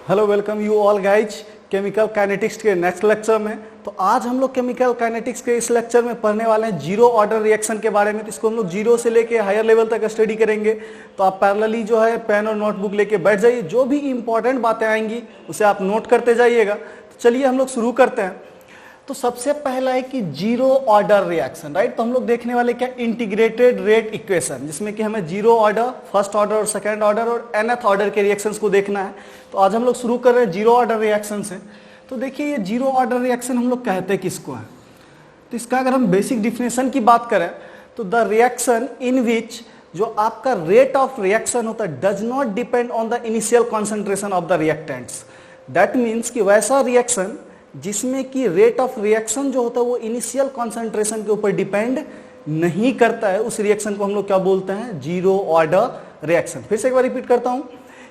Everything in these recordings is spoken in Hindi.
Hello, welcome you all guys chemical kinetics के नेक्स्ट लेक्चर में। तो आज हम लोग केमिकल काइनेटिक्स के इस लेक्चर में पढ़ने वाले हैं जीरो ऑर्डर रिएक्शन के बारे में। तो इसको हम लोग जीरो से लेके हायर लेवल तक स्टडी करेंगे। तो आप पैरेलली जो है पेन और नोटबुक लेके बैठ जाइए, जो भी इंपॉर्टेंट बातें आएंगी उसे आप नोट करते जाइएगा। तो चलिए हम लोग शुरू करते हैं। तो सबसे पहला है कि जीरो ऑर्डर रिएक्शन, राइट। तो हम लोग देखने वाले क्या, इंटीग्रेटेड रेट इक्वेशन, जिसमें कि हमें जीरो ऑर्डर, फर्स्ट ऑर्डर और सेकंड ऑर्डर और nth ऑर्डर के रिएक्शंस को देखना है। तो आज हम लोग शुरू कर रहे हैं जीरो ऑर्डर रिएक्शन से। तो देखिए ये जीरो ऑर्डर रिएक्शन हम लोग कहते किसको है। तो इसका अगर हम बेसिक डिफिनेशन की बात करें तो द रिएक्शन इन विच जो आपका रेट ऑफ रिएक्शन होता है does not depend on the initial concentration of the reactants. That means कि वैसा रिएक्शन जिसमें कि रेट ऑफ रिएक्शन जो होता है वो इनिशियल कॉन्सेंट्रेशन के ऊपर डिपेंड नहीं करता है, उस रिएक्शन को हम लोग क्या बोलते हैं, जीरो ऑर्डर रिएक्शन। फिर से एक बार रिपीट करता हूं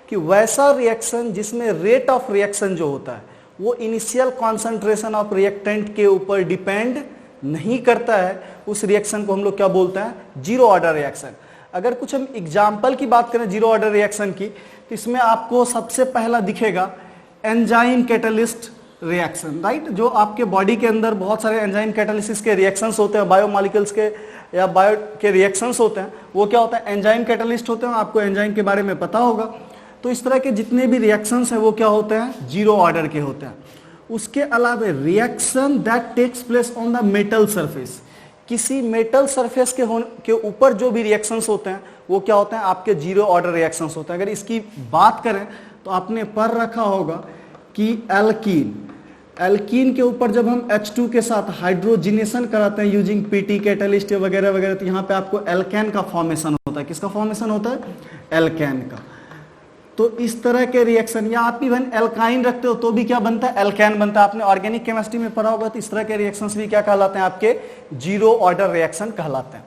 कि वैसा रिएक्शन जिसमें रेट ऑफ रिएक्शन जो होता है वो इनिशियल कॉन्सेंट्रेशन ऑफ रिएक्टेंट के ऊपर डिपेंड नहीं करता है, उस रिएक्शन को हम लोग क्या बोलते हैं, जीरो ऑर्डर रिएक्शन। अगर कुछ हम एग्जाम्पल की बात करें जीरो ऑर्डर रिएक्शन की, तो इसमें आपको सबसे पहला दिखेगा एंजाइम कैटलिस्ट रिएक्शन, राइट। जो आपके बॉडी के अंदर बहुत सारे एंजाइम कैटालिसिस के रिएक्शंस होते हैं, बायोमॉलिक्यूल्स के या बायो के रिएक्शंस होते हैं, वो क्या होता है, एंजाइम कैटालिस्ट होते हैं। आपको एंजाइम के बारे में पता होगा। तो इस तरह के जितने भी रिएक्शंस हैं वो क्या होते हैं, जीरो ऑर्डर के होते हैं। उसके अलावा reaction that takes place on the metal surface, किसी मेटल सरफेस के ऊपर जो भी रिएक्शंस होते हैं वो क्या होते हैं, आपके जीरो ऑर्डर रिएक्शंस होते हैं। अगर इसकी बात करें तो आपने पढ़ रखा होगा कि एल्कीन के ऊपर जब हम H2 के साथ हाइड्रोजिनेशन कराते हैं यूजिंग पीटी कैटलिस्ट वगैरह वगैरह, तो यहाँ पे आपको एल्केन का फॉर्मेशन होता है। किसका फॉर्मेशन होता है, एल्केन का। तो इस तरह के रिएक्शन, या आप इवन एल्काइन रखते हो तो भी क्या बनता है, एल्केन बनता है। आपने ऑर्गेनिक केमिस्ट्री में पढ़ा होगा। तो इस तरह के रिएक्शंस भी क्या कहलाते हैं, आपके जीरो ऑर्डर रिएक्शन कहलाते हैं।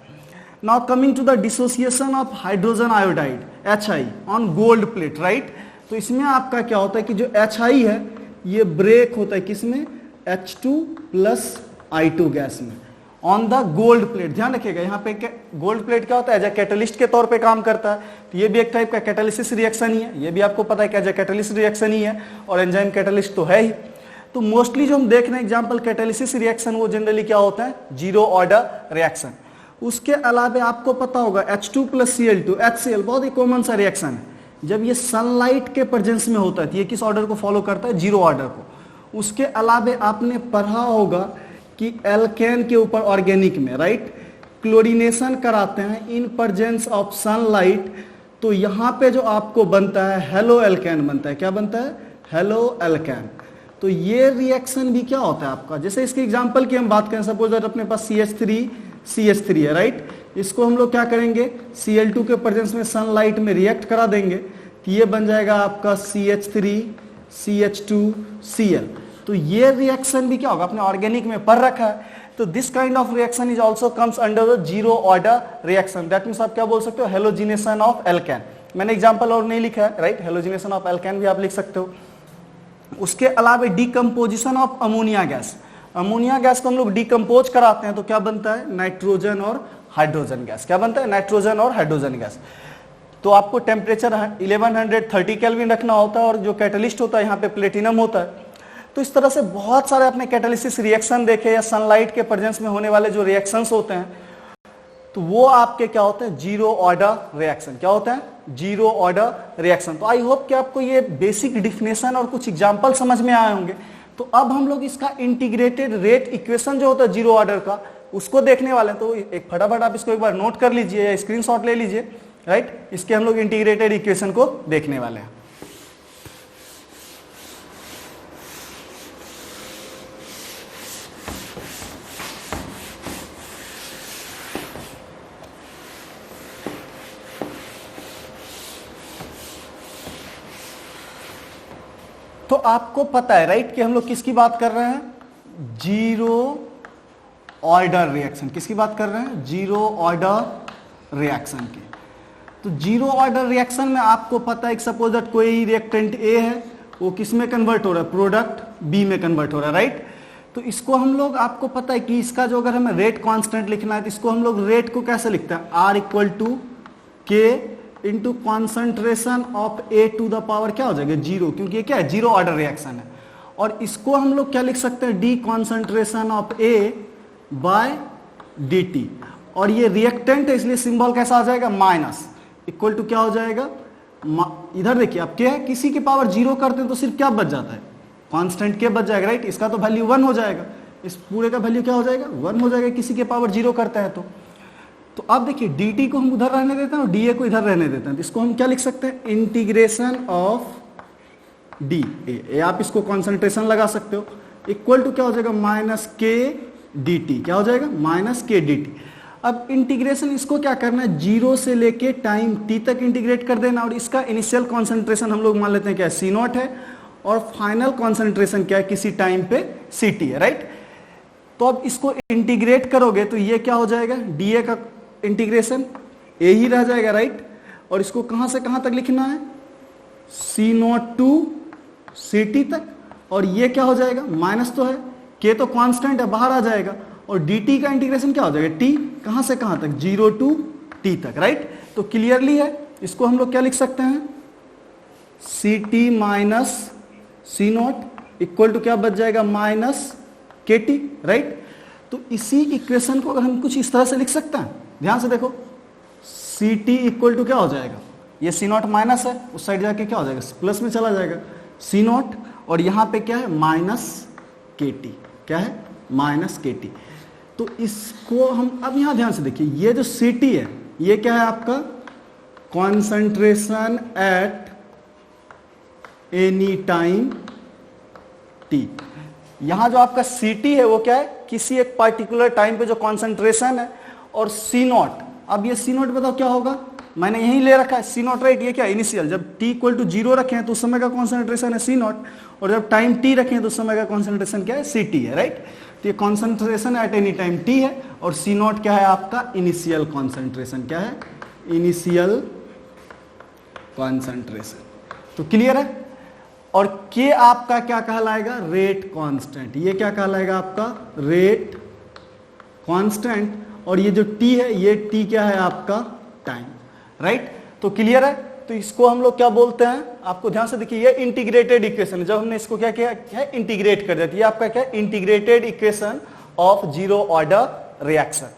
Now coming to the dissociation of hydrogen iodide HI on gold plate, right. तो इसमें आपका क्या होता है कि जो HI है ये ब्रेक होता है किसमें, H2 प्लस I2 गैस में ऑन द गोल्ड प्लेट। ध्यान रखिएगा यहाँ पे गोल्ड प्लेट क्या होता है, एज ए कैटलिस्ट के तौर पे काम करता है। तो ये भी एक टाइप का कैटालिसिस रिएक्शन ही है, ये भी आपको पता है कि एज ए कैटालिसिस रिएक्शन ही है, और एंजाइम कैटालिस्ट तो है ही। तो मोस्टली जो हम देख रहे हैं एग्जाम्पल कैटालिसिस रिएक्शन, वो जनरली क्या होता है, जीरो ऑर्डर रिएक्शन। उसके अलावा आपको पता होगा H2 प्लस Cl2 HCl बहुत ही कॉमन सा रिएक्शन है। जब ये सनलाइट के प्रेजेंस में होता है तो ये किस ऑर्डर को फॉलो करता है, जीरो ऑर्डर को। उसके अलावा आपने पढ़ा होगा कि एल्केन के ऊपर ऑर्गेनिक में, राइट, क्लोरीनेशन कराते हैं इन प्रेजेंस ऑफ सनलाइट। तो यहाँ पे जो आपको बनता है हेलो एल्केन बनता है। क्या बनता है, हेलो एल्केन। तो ये रिएक्शन भी क्या होता है आपका, जैसे इसके एग्जाम्पल की हम बात करें, सपोज दैट अपने पास CH3 है, राइट। इसको हम लोग क्या करेंगे, Cl2 के प्रेजेंस में सनलाइट में रिएक्ट करा देंगे, तो ये बन जाएगा आपका CH3 CH2 Cl। तो ये रिएक्शन भी क्या होगा, आपने ऑर्गेनिक में पढ़ रखा है। तो this kind of reaction is also comes under the zero order reaction. That means आप क्या बोल सकते हो, हेलोजिनेशन ऑफ एल्केन। मैंने एग्जांपल और नहीं लिखा है, राइट, हेलोजिनेशन ऑफ एल्केन भी आप लिख सकते हो। उसके अलावा decomposition of ammonia gas, ammonia gas को हम लोग डिकम्पोज कराते हैं तो क्या बनता है, नाइट्रोजन और हाइड्रोजन गैस। क्या बनता है, नाइट्रोजन और हाइड्रोजन गैस। तो आपको टेम्परेचर 1130 केल्विन रखना होता है, और जो कैटलिस्ट होता है यहाँ पे प्लेटिनम होता है। तो इस तरह से बहुत सारे अपने कैटालिसिस रिएक्शन देखे, या सनलाइट के प्रेजेंस में होने वाले जो रिएक्शंस होते हैं, तो वो आपके क्या होते हैं, जीरो ऑर्डर रिएक्शन। क्या होता है, जीरो ऑर्डर रिएक्शन। तो आई होप कि आपको ये बेसिक डिफिनेशन और कुछ एग्जाम्पल समझ में आए होंगे। तो अब हम लोग इसका इंटीग्रेटेड रेट इक्वेशन जो होता है जीरो ऑर्डर का, उसको देखने वाले हैं। तो एक फटाफट आप इसको एक बार नोट कर लीजिए या स्क्रीनशॉट ले लीजिए, राइट। इसके हम लोग इंटीग्रेटेड इक्वेशन को देखने वाले हैं। तो आपको पता है, राइट, कि हम लोग किसकी बात कर रहे हैं, जीरो ऑर्डर रिएक्शन। किसकी बात कर रहे हैं, जीरो ऑर्डर रिएक्शन की। तो जीरो ऑर्डर रिएक्शन में आपको पता है कि सपोज दैट कोई रिएक्टेंट A है, वो किस में कन्वर्ट हो रहा है, प्रोडक्ट B में कन्वर्ट हो रहा है, राइट। तो इसको हम लोग, आपको पता है कि इसका जो अगर हमें रेट कांस्टेंट लिखना है तो इसको हम लोग रेट को कैसे लिखते हैं, R = K into concentration of A to the power क्या हो जाएगा 0, क्योंकि ये क्या है 0 ऑर्डर रिएक्शन है। और इसको हम लोग क्या लिख सकते हैं, D concentration of A by D T. और ये रिएक्टेंट है इसलिए सिंबल कैसा आ जाएगा माइनस, इक्वल टू क्या हो जाएगा, इधर देखिए अब क्या है, किसी की पावर 0 करते हैं तो सिर्फ क्या बच जाता है, कांस्टेंट के बच जाएगा, राइट। इसका तो वैल्यू 1 हो जाएगा, इस पूरे का वैल्यू क्या हो जाएगा 1 हो जाएगा, किसी के पावर 0 करता है तो अब देखिए dt को हम उधर रहने देते हैं और dA को इधर रहने देते हैं, तो इसको हम क्या लिख सकते हैं, इंटीग्रेशन ऑफ डी ए, आप इसको कॉन्सेंट्रेशन लगा सकते हो, इक्वल टू क्या हो जाएगा माइनस के डी टी, क्या हो जाएगा माइनस के डी टी। अब इंटीग्रेशन इसको क्या करना है, 0 से लेके टाइम t तक इंटीग्रेट कर देना, और इसका इनिशियल कॉन्सेंट्रेशन हम लोग मान लेते हैं क्या है C0 है, और फाइनल कॉन्सेंट्रेशन क्या है किसी टाइम पे CT है, राइट। तो अब इसको इंटीग्रेट करोगे तो ये क्या हो जाएगा, dA का इंटीग्रेशन ए ही रह जाएगा, राइट। और इसको कहां से कहां तक लिखना है, C0 टू CT तक, और ये क्या हो जाएगा माइनस तो है, k तो कांस्टेंट है बाहर आ जाएगा, और dt का इंटीग्रेशन क्या हो जाएगा t कहां से कहां तक 0 टू t तक, राइट। तो क्लियरली है, इसको हम लोग क्या लिख सकते हैं, CT minus C0 equal to क्या बच जाएगा माइनस KT, राइट। तो इसी इक्वेशन को अगर हम कुछ इस तरह से लिख सकते हैं, ध्यान से देखो, CT इक्वल टू क्या हो जाएगा, ये C0 माइनस है, उस साइड जाके क्या हो जाएगा प्लस में चला जाएगा C0, और यहां पे क्या है माइनस KT, क्या है माइनस KT। तो इसको हम अब यहां ध्यान से देखिए, ये जो CT है ये क्या है आपका concentration at any time t। यहां जो आपका CT है वो क्या है, किसी एक पार्टिकुलर टाइम पे जो कॉन्सेंट्रेशन है, और C0, अब ये C0 बताओ क्या होगा, मैंने यही ले रखा है C0, राइट। ये क्या इनिशियल, जब t इक्वल टू 0 रखे हैं तो उस समय का कॉन्सेंट्रेशन है C0, और जब टाइम t रखे हैं तो उस समय का कॉन्सेंट्रेशन क्या है CT है, राइट। तो ये concentration at any time t है, और C0 क्या है आपका इनिशियल कॉन्सेंट्रेशन, क्या है इनिशियल कॉन्सेंट्रेशन। तो क्लियर है। और K आपका क्या कहलाएगा, रेट कांस्टेंट, ये क्या कहलाएगा आपका रेट कांस्टेंट, और ये जो T है ये T क्या है आपका टाइम, राइट। तो क्लियर है। तो इसको हम लोग क्या बोलते हैं, आपको ध्यान से देखिए, ये इंटीग्रेटेड इक्वेशन है, जब हमने इसको क्या किया है इंटीग्रेट कर दिया, ये आपका क्या integrated equation of 0 order reaction.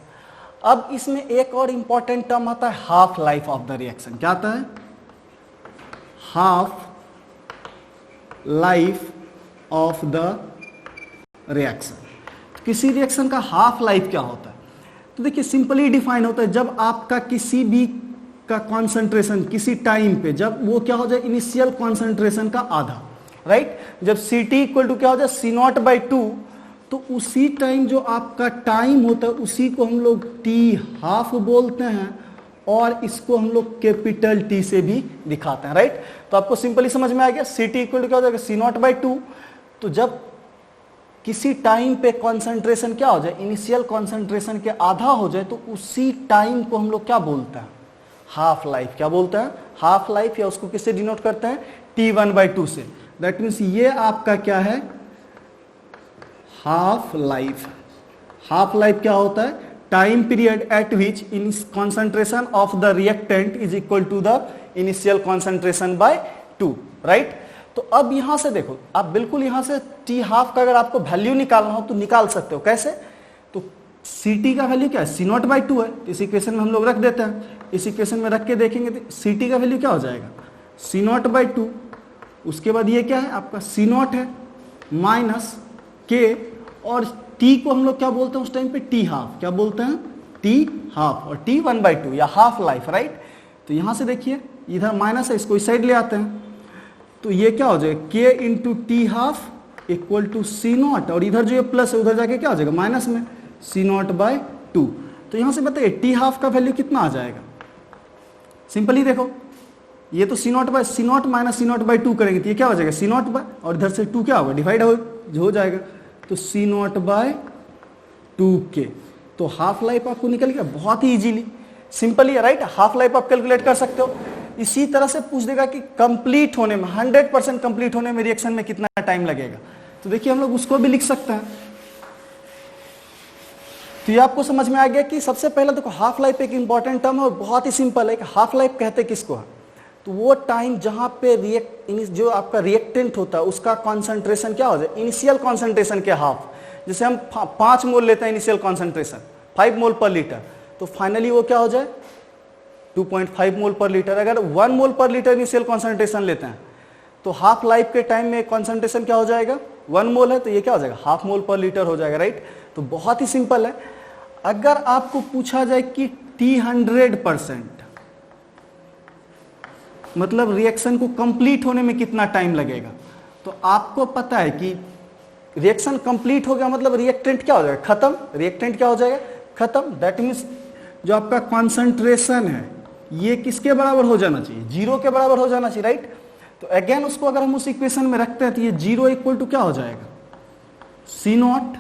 अब इसमें एक और इंपॉर्टेंट टर्म आता है half life of the reaction, क्या आता है half life of the reaction. किसी रिएक्शन का हाफ लाइफ क्या होता है, तो देखिए सिंपली डिफाइन होता है, जब आपका किसी भी का कॉन्सेंट्रेशन किसी टाइम पे जब वो क्या हो जाए इनिशियल कॉन्सेंट्रेशन का आधा, राइट। जब CT इक्वल टू क्या हो जाए C0 बाई 2, तो उसी टाइम जो आपका टाइम होता है उसी को हम लोग T हाफ बोलते हैं, और इसको हम लोग कैपिटल T से भी दिखाते हैं, राइट। तो आपको सिंपली समझ में आ गया, CT इक्वल टू क्या हो जाएगा C0 बाई 2। तो जब किसी टाइम पे कॉन्सेंट्रेशन क्या हो जाए इनिशियल कॉन्सेंट्रेशन के आधा हो जाए, तो उसी टाइम को हम लोग क्या बोलते हैं हाफ लाइफ, क्या बोलते हैं हाफ लाइफ, या उसको किससे डिनोट करते हैं T1 बाई 2 से। दैट मीन्स ये आपका क्या है हाफ लाइफ। हाफ लाइफ क्या होता है, time period at which in concentration of the reactant is equal to the initial concentration by 2, right. तो अब यहां से देखो, आप बिल्कुल यहां से T हाफ का अगर आपको वैल्यू निकालना हो तो निकाल सकते हो, कैसे, तो CT का वैल्यू क्या है C0 बाई 2 है, इस इक्वेशन में हम लोग रख देते हैं, इस इक्वेशन में रख के देखेंगे तो CT का वैल्यू क्या हो जाएगा C0 बाई 2, उसके बाद ये क्या है आपका C0 है माइनस K, और T को हम लोग क्या बोलते हैं उस टाइम पे T हाफ, क्या बोलते हैं T हाफ, और T1 बाई 2 या हाफ लाइफ, राइट। तो यहां से देखिए इधर माइनस है, इसको इस साइड ले आते हैं, तो ये क्या हो जाएगा K into T half equal to C0, और इधर जो ये प्लस है उधर जाके क्या हो जाएगा माइनस में C0 बाई 2। तो यहां से बताइए T हाफ का वैल्यू कितना आ जाएगा, सिंपली देखो, ये तो C0 माइनस C0 बाई 2 करेंगे तो ये क्या हो जाएगा C0 बाई, और इधर से 2 क्या होगा डिवाइड हो जाएगा, तो C0 बाई 2K। तो हाफ लाइफ आपको निकल गया बहुत ही इजीली, सिंपली है, राइट। हाफ लाइफ आप कैलकुलेट कर सकते हो। इसी तरह से पूछ देगा कि कंप्लीट होने में 100% कंप्लीट होने में रिएक्शन में कितना टाइम लगेगा, तो देखिए हम लोग उसको भी लिख सकते हैं। तो ये आपको समझ में आ गया कि सबसे पहले देखो हाफ लाइफ एक इंपॉर्टेंट टर्म है और बहुत ही सिंपल है कि हाफ लाइफ कहते किसको है, तो वो टाइम जहां पे जो आपका रिएक्टेंट होता है उसका कॉन्सेंट्रेशन क्या हो जाए, इनिशियल कॉन्सेंट्रेशन के हाफ। जैसे हम 5 मोल लेते हैं इनिशियल कॉन्सेंट्रेशन 5 मोल पर लीटर, तो फाइनली वो क्या हो जाए 2.5 मोल पर लीटर। अगर 1 मोल पर लीटर इनिशियल कॉन्सेंट्रेशन लेते हैं तो हाफ लाइफ के टाइम में कॉन्सेंट्रेशन क्या हो जाएगा, 1 मोल है तो ये क्या हो जाएगा, हाफ मोल पर लीटर हो जाएगा, राइट। तो बहुत ही सिंपल है। अगर आपको पूछा जाए कि T100% मतलब रिएक्शन को कंप्लीट होने में कितना टाइम लगेगा, तो आपको पता है कि रिएक्शन कंप्लीट हो गया मतलब रिएक्टेंट क्या हो जाएगा, खत्म। रिएक्टेंट क्या हो जाएगा, खत्म। दैट मीन्स जो आपका कॉन्सेंट्रेशन है ये किसके बराबर हो जाना चाहिए, 0 के बराबर हो जाना चाहिए, राइट। तो अगेन उसको अगर हम उस इक्वेशन में रखते हैं तो ये 0 इक्वल टू क्या हो जाएगा, C0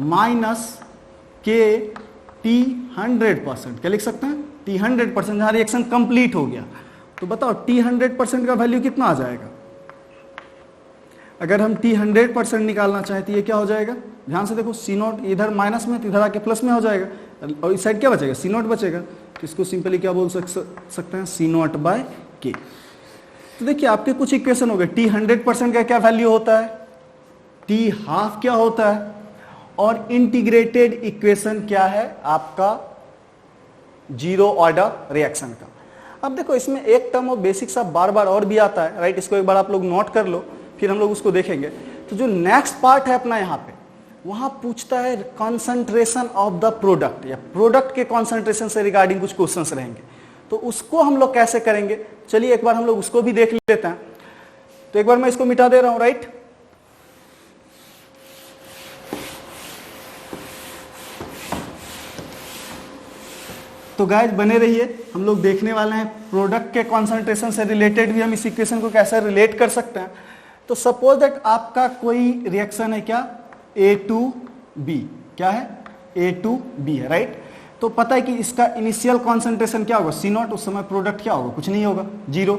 माइनस के T100%। क्या लिख सकते हैं, T100% जहां रिएक्शन कंप्लीट हो गया। तो बताओ T100% का वैल्यू कितना आ जाएगा। अगर हम T100% निकालना चाहें तो ये क्या हो जाएगा, ध्यान से देखो C0 इधर माइनस में तो इधर आके प्लस में हो जाएगा और इस साइड क्या बचेगा, C0 बचेगा। तो इसको सिंपली क्या बोल सकते हैं, C0/K। तो देखिए आपके कुछ इक्वेशन हो गए, T100% का क्या वैल्यू होता है, T½ क्या होता है, और इंटीग्रेटेड इक्वेशन क्या है आपका 0 ऑर्डर रिएक्शन का। अब देखो इसमें एक टर्म और बेसिक सा बार बार और भी आता है, राइट। इसको एक बार आप लोग नोट कर लो फिर हम लोग उसको देखेंगे। तो जो नेक्स्ट पार्ट है अपना यहाँ पे, वहां पूछता है कॉन्सेंट्रेशन ऑफ द प्रोडक्ट या प्रोडक्ट के कॉन्सेंट्रेशन से रिगार्डिंग कुछ क्वेश्चंस रहेंगे। तो उसको हम लोग कैसे करेंगे, चलिए एक बार हम लोग उसको भी देख लेते हैं। तो एक बार मैं इसको मिटा दे रहा हूं, राइट। तो गाइस बने रहिए, हम लोग देखने वाले हैं प्रोडक्ट के कॉन्सेंट्रेशन से रिलेटेड भी हम इस इक्वेशन को कैसे रिलेट कर सकते हैं। तो सपोज दैट आपका कोई रिएक्शन है क्या, A2B, क्या है A2B है, राइट। तो पता है कि इसका इनिशियल कॉन्सेंट्रेशन क्या होगा, C0। उस समय प्रोडक्ट क्या होगा, कुछ नहीं होगा, 0।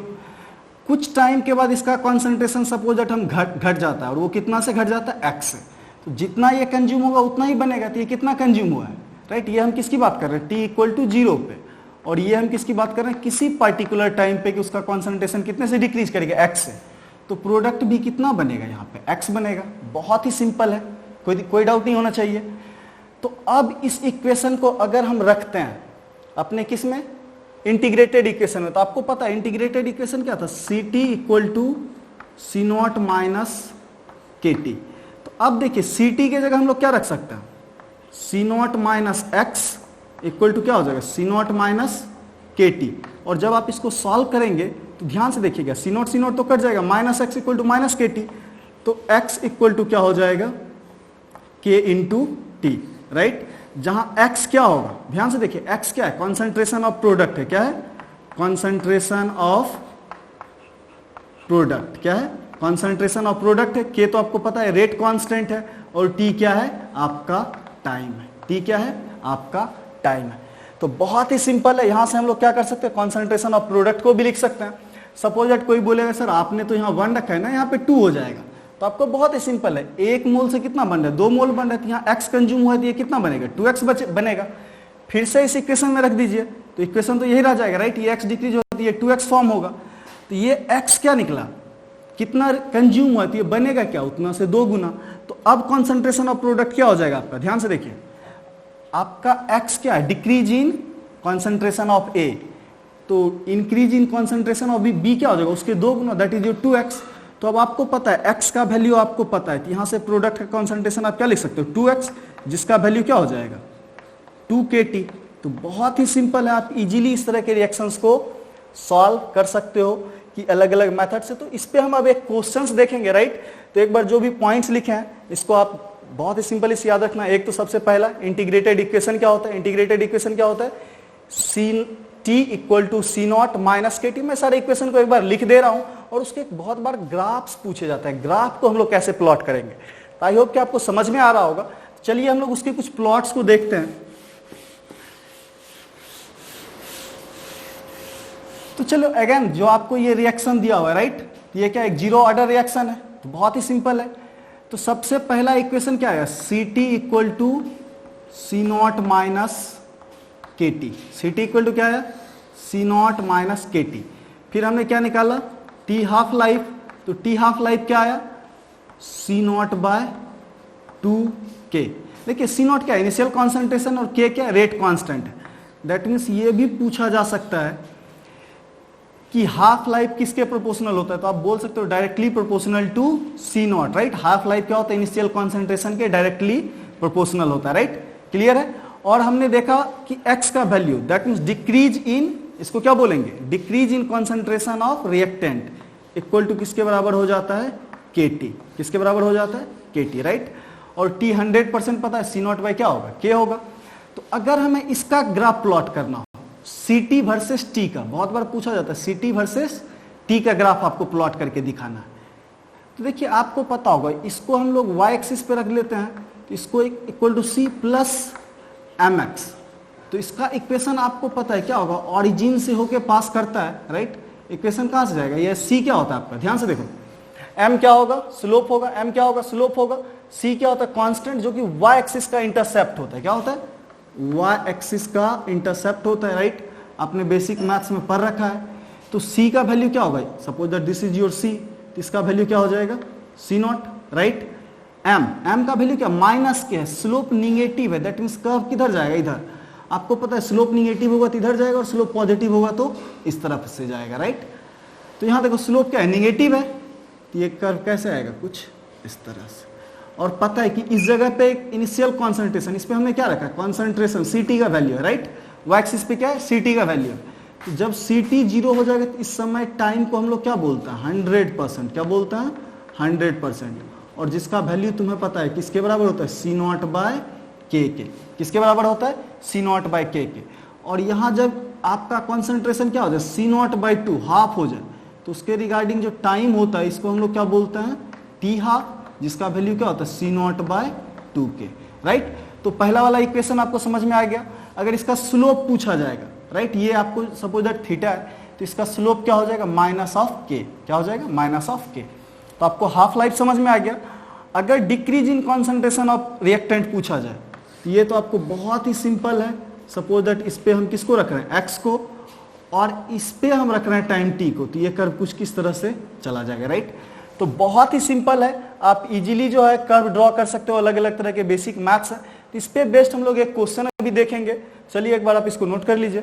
कुछ टाइम के बाद इसका कॉन्सेंट्रेशन सपोज दैट हम घट जाता है, और वो कितना से घट जाता है, X से। तो जितना ये कंज्यूम होगा उतना ही बनेगा। तो ये कितना कंज्यूम हुआ है, राइट। ये हम किसकी बात कर रहे हैं, T=0 पे, और ये हम किसकी बात कर रहे हैं, किसी पर्टिकुलर टाइम पे कि उसका कॉन्सेंट्रेशन कितने से डिक्रीज करेगा, X से। तो प्रोडक्ट भी कितना बनेगा, यहाँ पे X बनेगा। बहुत ही सिंपल है, कोई डाउट नहीं होना चाहिए। तो अब इस इक्वेशन को अगर हम रखते हैं अपने किस में, इंटीग्रेटेड इक्वेशन में, तो आपको पता है इंटीग्रेटेड इक्वेशन क्या था, CT=C0 - KT। तो अब देखिए CT के जगह हम लोग क्या रख सकते हैं, C0 - X इक्वल टू क्या हो जाएगा, C0 - KT। और जब आप इसको सॉल्व करेंगे तो ध्यान से देखिएगा, C0 तो कट जाएगा, -X इक्वल टू -KT। तो X इक्वल टू क्या हो जाएगा, K×T, राइट। जहां X क्या होगा, ध्यान से देखिए, X क्या है, कॉन्सेंट्रेशन ऑफ प्रोडक्ट है, क्या है, कॉन्सेंट्रेशन ऑफ प्रोडक्ट, क्या है, कॉन्सेंट्रेशन ऑफ प्रोडक्ट है। K तो आपको पता है रेट कांस्टेंट है, और T क्या है, आपका टाइम है। T क्या है, आपका टाइम है। तो बहुत ही सिंपल है, यहां से हम लोग क्या कर सकते हैं, कॉन्सेंट्रेशन ऑफ प्रोडक्ट को भी लिख सकते हैं। सपोज दैट कोई बोलेगा सर आपने तो यहाँ 1 रखा है ना, यहाँ पे 2 हो जाएगा। तो आपको बहुत ही सिंपल है, 1 मोल से कितना बन रहा है, 2 मोल बन रहा है। तो यहाँ X कंज्यूम हुआ है तो ये कितना बनेगा, 2X बनेगा। फिर से इस इक्वेशन में रख दीजिए तो इक्वेशन तो यही रह जाएगा, राइट। ये X डिक्रीज होती है, 2X फॉर्म होगा। तो ये X क्या निकला, कितना कंज्यूम हुआ, तो ये बनेगा क्या, उतना से 2 गुना। तो अब कॉन्सेंट्रेशन ऑफ प्रोडक्ट क्या हो जाएगा आपका, ध्यान से देखिए, आपका X क्या है, decrease in concentration of A। तो increase in concentration of B क्या हो जाएगा, उसके 2 गुना, दैट इज योर 2X। तो अब आपको पता है X का वैल्यू आपको पता है, तो यहां से प्रोडक्ट का कॉन्सेंट्रेशन आप क्या लिख सकते हो, 2X, जिसका वैल्यू क्या हो जाएगा, 2KT। तो बहुत ही सिंपल है, आप इजीली इस तरह के रिएक्शंस को सॉल्व कर सकते हो कि अलग अलग मेथड से। तो इस पे हम अब एक क्वेश्चंस देखेंगे, राइट। तो एक बार जो भी पॉइंट्स लिखे हैं इसको आप बहुत ही सिंपल इसे याद रखना। एक तो सबसे पहला इंटीग्रेटेड इक्वेशन क्या होता है, इंटीग्रेटेड इक्वेशन क्या होता है, T=C0 - KT। मैं सारे इक्वेशन को एक बार लिख दे रहा हूं, और उसके बहुत बार ग्राफ्स पूछे जाते हैं, ग्राफ को हम लोग कैसे प्लॉट करेंगे। तो आई होप कि आपको समझ में आ रहा होगा। चलिए हम लोग उसके कुछ प्लॉट्स को देखते हैं। तो चलो अगेन जो आपको ये रिएक्शन दिया हुआ है, राइट, ये क्या एक 0 ऑर्डर रिएक्शन है, तो बहुत ही सिंपल है। तो सबसे पहला इक्वेशन क्या है, CT = C naught minus K T, C T equal to क्या है, C naught minus K T. फिर हमने क्या निकाला, टी हाफ लाइफ, तो टी हाफ लाइफ क्या आया, सी नॉट बाय 2k। देखिए सी नॉट क्या है, इनिशियल कॉन्सेंट्रेशन, और के क्या, रेट कांस्टेंट है। दैट मीन्स ये भी पूछा जा सकता है कि हाफ लाइफ किसके प्रोपोर्शनल होता है, तो आप बोल सकते हो directly proportional to C naught, right. Half life क्या होता है, इनिशियल कॉन्सेंट्रेशन के डायरेक्टली प्रोपोर्शनल होता है, राइट। क्लियर है। और हमने देखा कि x का value, that means decrease in, इसको क्या बोलेंगे, decrease in concentration of reactant equal to किसके बराबर हो जाता है, kT, किसके बराबर हो जाता है, kT, राइट। और t 100% पता है, सी नॉट बाई क्या होगा, k होगा। तो अगर हमें इसका ग्राफ प्लॉट करना हो, ct वर्सेस t का, बहुत बार पूछा जाता है ct वर्सेस t का ग्राफ आपको प्लॉट करके दिखाना है। तो देखिए आपको पता होगा, इसको हम लोग y एक्सिस पे रख लेते हैं, तो इसको equal to c plus M X. तो इसका इक्वेशन आपको पता है क्या होगा, ऑरिजिन से होके पास करता है, राइट। इक्वेशन कहां से जाएगा, ये c क्या होता है आपका, ध्यान से देखो, m क्या होगा, स्लोप होगा, m क्या होगा, स्लोप होगा, c क्या होता है, कांस्टेंट, जो कि y एक्सिस का इंटरसेप्ट होता है, क्या होता है, y एक्सिस का इंटरसेप्ट होता है, राइट। आपने बेसिक मैथ्स में पढ़ रखा है। तो c का वैल्यू क्या होगा, suppose that this is your c, तो इसका वैल्यू क्या हो जाएगा, c नॉट, राइट। m का वैल्यू क्या, माइनस के है, स्लोप निगेटिव है, दैट मीन्स कर्व किधर जाएगा, इधर। आपको पता है स्लोप निगेटिव होगा तो इधर जाएगा, और स्लोप पॉजिटिव होगा तो इस तरफ से जाएगा, राइट। तो यहां देखो स्लोप क्या है, निगेटिव है, तो ये कर्व कैसे आएगा, कुछ इस तरह से। और पता है कि इस जगह पे एक इनिशियल कॉन्सेंट्रेशन, इस पे हमने क्या रखा है, कॉन्सेंट्रेशन ct का वैल्यू है, राइट। वाई एक्सिस पे क्या है, ct का वैल्यू है। तो जब ct 0 हो जाएगा तो इस समय टाइम को हम लोग क्या बोलते हैं, 100%, क्या बोलते हैं, 100%। और जिसका वैल्यू तुम्हें पता है किसके बराबर होता है, सी नॉट बाय के, किसके बराबर होता है, सी नॉट बाय के। और यहाँ जब आपका कॉन्सेंट्रेशन क्या हो जाए, सी नॉट बाय 2 हाफ हो जाए, तो उसके रिगार्डिंग जो टाइम होता है इसको हम लोग क्या बोलते हैं, टी हाफ, जिसका वैल्यू क्या होता है, C not bye 2k, right. तो पहला वाला इक्वेशन आपको समझ में आ गया। अगर इसका स्लोप पूछा जाएगा, राइट, ये आपको सपोज दैट थीटा है, तो इसका स्लोप क्या हो जाएगा, माइनस ऑफ के, क्या हो जाएगा, माइनस ऑफ के। तो आपको हाफ लाइफ समझ में आ गया। अगर decrease in concentration of reactant पूछा जाए, तो ये तो आपको बहुत ही सिंपल है। सपोज दैट इस पे हम किसको रख रहे हैं, x को, और इस पे हम रख रहे हैं टाइम t को, तो ये कर्व कुछ किस तरह से चला जाएगा, राइट। तो बहुत ही सिंपल है, आप इजीली जो है कर्व ड्रॉ कर सकते हो, अलग अलग तरह के बेसिक मैथ्स है। तो इस पे बेस्ड हम लोग एक क्वेश्चन अभी देखेंगे। चलिए एक बार आप इसको नोट कर लीजिए।